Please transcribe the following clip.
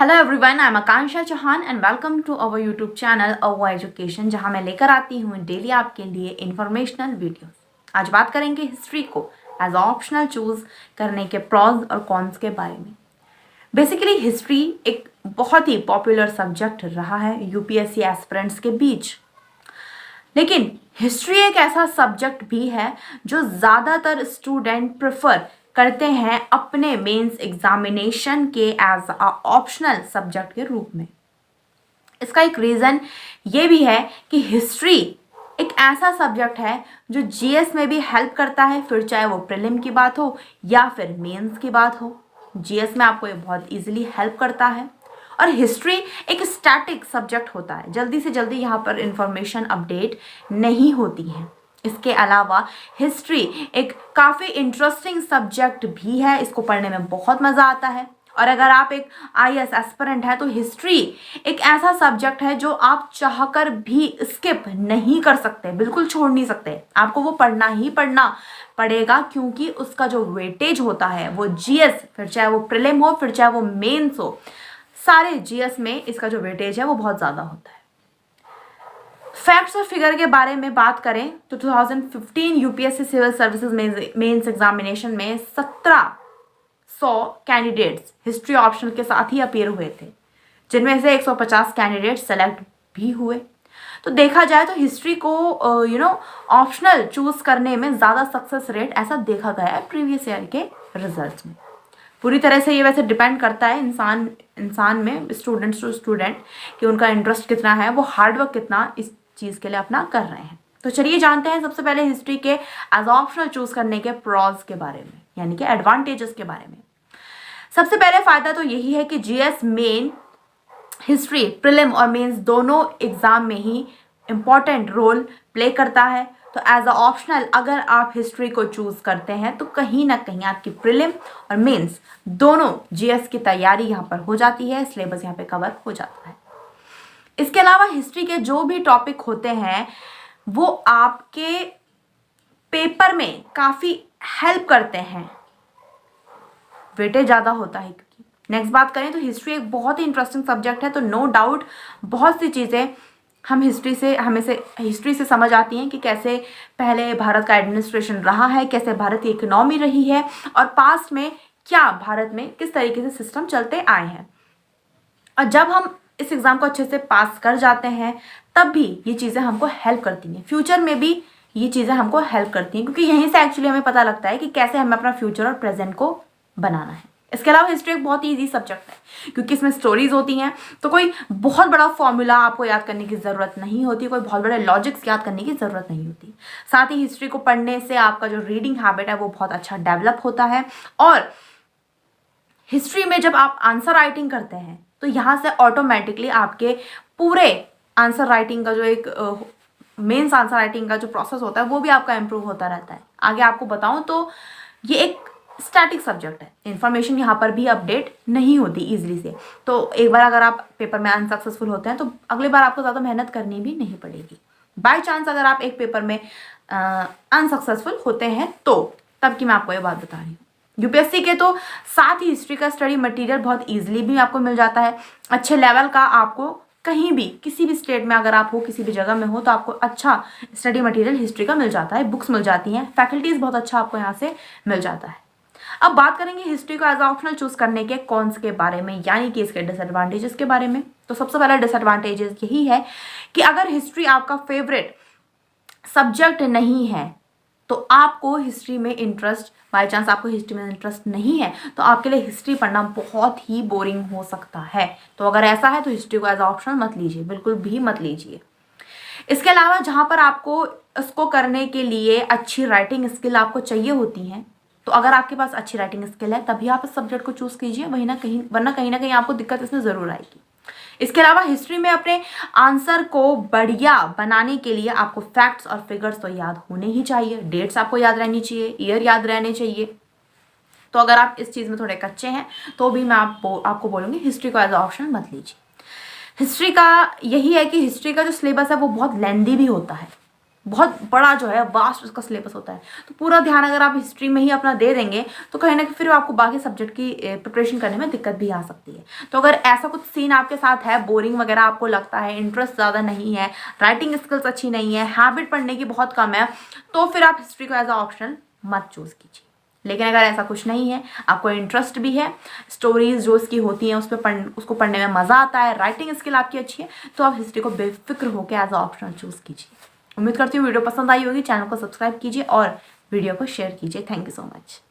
Hello everyone, I am Akanksha Chauhan and welcome to our YouTube channel our education, जहां मैं लेकर आती हूं डेली आपके लिए इंफॉर्मेशनल वीडियोस। आज बात करेंगे हिस्ट्री को एज ऑप्शनल चूज करने के प्रॉज और कॉन्स के बारे में। बेसिकली हिस्ट्री एक बहुत ही पॉपुलर सब्जेक्ट रहा है यूपीएससी एस्पिरेंट्स के बीच, लेकिन हिस्ट्री एक ऐसा सब्जेक्ट भी है जो ज़्यादातर स्टूडेंट प्रेफर करते हैं अपने मेंस एग्जामिनेशन के एज अ ऑप्शनल सब्जेक्ट के रूप में। इसका एक रीज़न ये भी है कि हिस्ट्री एक ऐसा सब्जेक्ट है जो जीएस में भी हेल्प करता है, फिर चाहे वो प्रीलिम की बात हो या फिर मेंस की बात हो। जीएस में आपको ये बहुत इजीली हेल्प करता है। और हिस्ट्री एक स्टैटिक सब्जेक्ट होता है, जल्दी से जल्दी यहाँ पर इंफॉर्मेशन अपडेट नहीं होती है। इसके अलावा हिस्ट्री एक काफ़ी इंटरेस्टिंग सब्जेक्ट भी है, इसको पढ़ने में बहुत मज़ा आता है। और अगर आप एक आईएएस एस्पिरेंट है तो हिस्ट्री एक ऐसा सब्जेक्ट है जो आप चाहकर भी स्किप नहीं कर सकते, बिल्कुल छोड़ नहीं सकते। आपको वो पढ़ना ही पढ़ना पड़ेगा, क्योंकि उसका जो वेटेज होता है वो जीएस, फिर चाहे वो प्रीलिम हो फिर चाहे वो मेंस हो, सारे जीएस में इसका जो वेटेज है वो बहुत ज़्यादा होता है। फैक्ट्स और फिगर के बारे में बात करें तो 2015 UPSC civil services mains examination में 1700 कैंडिडेट्स हिस्ट्री ऑप्शनल के साथ ही अपीयर हुए थे, जिनमें से 150 कैंडिडेट सेलेक्ट भी हुए। तो देखा जाए तो हिस्ट्री को ऑप्शनल चूज करने में ज़्यादा सक्सेस रेट ऐसा देखा गया है प्रीवियस ईयर के रिजल्ट्स में। पूरी तरह से ये वैसे डिपेंड करता है इंसान में, स्टूडेंट्स टू स्टूडेंट, कि उनका इंटरेस्ट कितना है, वो हार्डवर्क कितना इस चीज़ के लिए अपना कर रहे हैं। तो चलिए जानते हैं सबसे पहले हिस्ट्री के एज ऑप्शनल चूज करने के प्रॉज के बारे में, यानी कि एडवांटेजेस के बारे में। सबसे पहले फायदा तो यही है कि जीएस मेन, हिस्ट्री, प्रीलिम और मेंस दोनों एग्जाम में ही इंपॉर्टेंट रोल प्ले करता है। तो एज अ ऑप्शनल अगर आप हिस्ट्री को चूज करते हैं तो कहीं ना कहीं आपकी प्रीलिम और मेंस दोनों जीएस की तैयारी यहाँ पर हो जाती है, सिलेबस यहाँ पे कवर हो जाता है। इसके अलावा हिस्ट्री के जो भी टॉपिक होते हैं वो आपके पेपर में काफ़ी हेल्प करते हैं, वेटेज ज़्यादा होता है क्योंकि। नेक्स्ट बात करें तो हिस्ट्री एक बहुत ही इंटरेस्टिंग सब्जेक्ट है, तो नो डाउट बहुत सी चीज़ें हम हमें हिस्ट्री से समझ आती हैं कि कैसे पहले भारत का एडमिनिस्ट्रेशन रहा है, कैसे भारत की इकोनॉमी रही है और पास्ट में क्या भारत में किस तरीके से सिस्टम चलते आए हैं। और जब हम इस एग्ज़ाम को अच्छे से पास कर जाते हैं तब भी ये चीज़ें हमको हेल्प करती हैं, फ्यूचर में भी ये चीज़ें हमको हेल्प करती हैं, क्योंकि यहीं से एक्चुअली हमें पता लगता है कि कैसे हमें अपना फ्यूचर और प्रेजेंट को बनाना है। इसके अलावा हिस्ट्री एक बहुत ही ईजी सब्जेक्ट है, क्योंकि इसमें स्टोरीज होती हैं, तो कोई बहुत बड़ा फॉर्मूला आपको याद करने की ज़रूरत नहीं होती, कोई बहुत बड़े लॉजिक्स याद करने की ज़रूरत नहीं होती। साथ ही हिस्ट्री को पढ़ने से आपका जो रीडिंग हैबिट है वो बहुत अच्छा डेवलप होता है। और हिस्ट्री में जब आप आंसर राइटिंग करते हैं तो यहाँ से ऑटोमेटिकली आपके पूरे आंसर राइटिंग का जो एक मेंस आंसर राइटिंग का जो प्रोसेस होता है वो भी आपका इम्प्रूव होता रहता है। आगे आपको बताऊं तो ये एक स्टैटिक सब्जेक्ट है, इन्फॉर्मेशन यहाँ पर भी अपडेट नहीं होती ईजिली से। तो एक बार अगर आप पेपर में अनसक्सेसफुल होते हैं तो अगली बार आपको ज़्यादा मेहनत करनी भी नहीं पड़ेगी। बाय चांस अगर आप एक पेपर में अनसक्सेसफुल होते हैं तो तब की मैं आपको ये बात बता रही हूँ। यूपीएससी के तो साथ ही हिस्ट्री का स्टडी मटेरियल बहुत इजीली भी आपको मिल जाता है, अच्छे लेवल का। आपको कहीं भी किसी भी स्टेट में अगर आप हो, किसी भी जगह में हो, तो आपको अच्छा स्टडी मटेरियल हिस्ट्री का मिल जाता है, बुक्स मिल जाती हैं, फैकल्टीज बहुत अच्छा आपको यहाँ से मिल जाता है। अब बात करेंगे हिस्ट्री को एज ऑप्शनल चूज करने के कॉन्स के बारे में, यानी कि इसके डिसएडवांटेजेस के बारे में। तो सबसे पहला डिसएडवांटेजेस यही है कि अगर हिस्ट्री आपका फेवरेट सब्जेक्ट नहीं है तो आपको हिस्ट्री में इंटरेस्ट, बाई चांस आपको हिस्ट्री में इंटरेस्ट नहीं है तो आपके लिए हिस्ट्री पढ़ना बहुत ही बोरिंग हो सकता है। तो अगर ऐसा है तो हिस्ट्री को एज ऑप्शनल मत लीजिए, बिल्कुल भी मत लीजिए। इसके अलावा जहाँ पर आपको इसको करने के लिए अच्छी राइटिंग स्किल आपको चाहिए होती है, तो अगर आपके पास अच्छी राइटिंग स्किल है तभी आप इस सब्जेक्ट को चूज़ कीजिए, वरना कहीं ना कहीं आपको दिक्कत इसमें ज़रूर आएगी। इसके अलावा हिस्ट्री में अपने आंसर को बढ़िया बनाने के लिए आपको फैक्ट्स और फिगर्स तो याद होने ही चाहिए, डेट्स आपको याद रहनी चाहिए, ईयर याद रहने चाहिए। तो अगर आप इस चीज़ में थोड़े कच्चे हैं तो भी मैं आपको बोलूँगी हिस्ट्री को एज ऑप्शन मत लीजिए। हिस्ट्री का यही है कि हिस्ट्री का जो सिलेबस है वो बहुत लेंदी भी होता है, बहुत बड़ा जो है वास्ट उसका सिलेबस होता है। तो पूरा ध्यान अगर आप हिस्ट्री में ही अपना दे देंगे तो कहीं ना कहीं फिर आपको बाकी सब्जेक्ट की प्रिपरेशन करने में दिक्कत भी आ सकती है। तो अगर ऐसा कुछ सीन आपके साथ है, बोरिंग वगैरह आपको लगता है, इंटरेस्ट ज़्यादा नहीं है, राइटिंग स्किल्स अच्छी नहीं है, हैबिट पढ़ने की बहुत कम है, तो फिर आप हिस्ट्री को एज अ ऑप्शन मत चूज़ कीजिए। लेकिन अगर ऐसा कुछ नहीं है, आपको इंटरेस्ट भी है, स्टोरीज जो उसकी होती हैं उस पर उसको पढ़ने में मज़ा आता है, राइटिंग स्किल आपकी अच्छी है, तो आप हिस्ट्री को बेफिक्र होकर एज अ ऑप्शन चूज़ कीजिए। उम्मीद करती हूँ वीडियो पसंद आई होगी। चैनल को सब्सक्राइब कीजिए और वीडियो को शेयर कीजिए। Thank you so much.